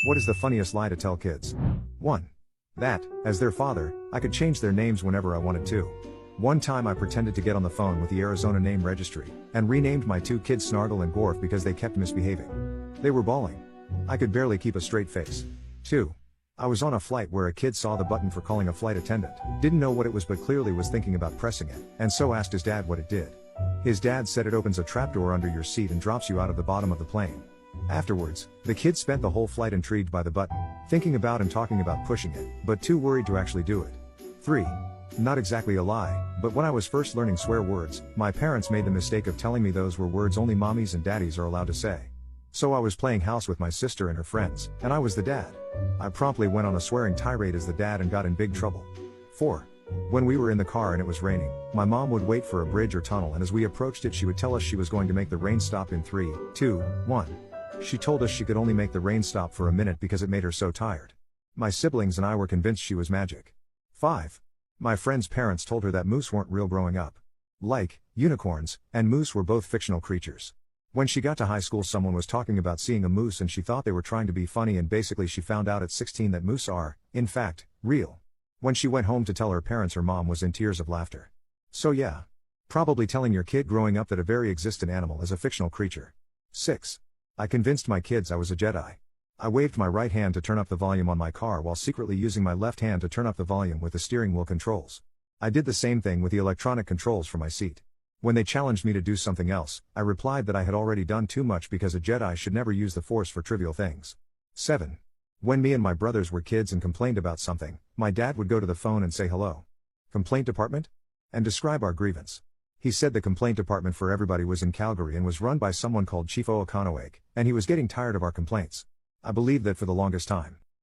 What is the funniest lie to tell kids? 1. That, as their father, I could change their names whenever I wanted to. One time I pretended to get on the phone with the Arizona name registry, and renamed my 2 kids Snargle and Gorf because they kept misbehaving. They were bawling. I could barely keep a straight face. 2. I was on a flight where a kid saw the button for calling a flight attendant, didn't know what it was but clearly was thinking about pressing it, and so asked his dad what it did. His dad said it opens a trapdoor under your seat and drops you out of the bottom of the plane. Afterwards, the kid spent the whole flight intrigued by the button, thinking about and talking about pushing it, but too worried to actually do it. 3. Not exactly a lie, but when I was first learning swear words, my parents made the mistake of telling me those were words only mommies and daddies are allowed to say. So I was playing house with my sister and her friends, and I was the dad. I promptly went on a swearing tirade as the dad and got in big trouble. 4. When we were in the car and it was raining, my mom would wait for a bridge or tunnel, and as we approached it she would tell us she was going to make the rain stop in 3, 2, 1. She told us she could only make the rain stop for a minute because it made her so tired. My siblings and I were convinced she was magic. 5. My friend's parents told her that moose weren't real growing up. Like, unicorns, and moose were both fictional creatures. When she got to high school someone was talking about seeing a moose and she thought they were trying to be funny, and basically she found out at 16 that moose are, in fact, real. When she went home to tell her parents, her mom was in tears of laughter. So yeah. Probably telling your kid growing up that a very existent animal is a fictional creature. 6. I convinced my kids I was a Jedi. I waved my right hand to turn up the volume on my car while secretly using my left hand to turn up the volume with the steering wheel controls. I did the same thing with the electronic controls for my seat. When they challenged me to do something else, I replied that I had already done too much because a Jedi should never use the Force for trivial things. 7. When me and my brothers were kids and complained about something, my dad would go to the phone and say hello. Complaint department? And describe our grievance. He said the complaint department for everybody was in Calgary and was run by someone called Chief Oakanawake, and he was getting tired of our complaints. I believed that for the longest time.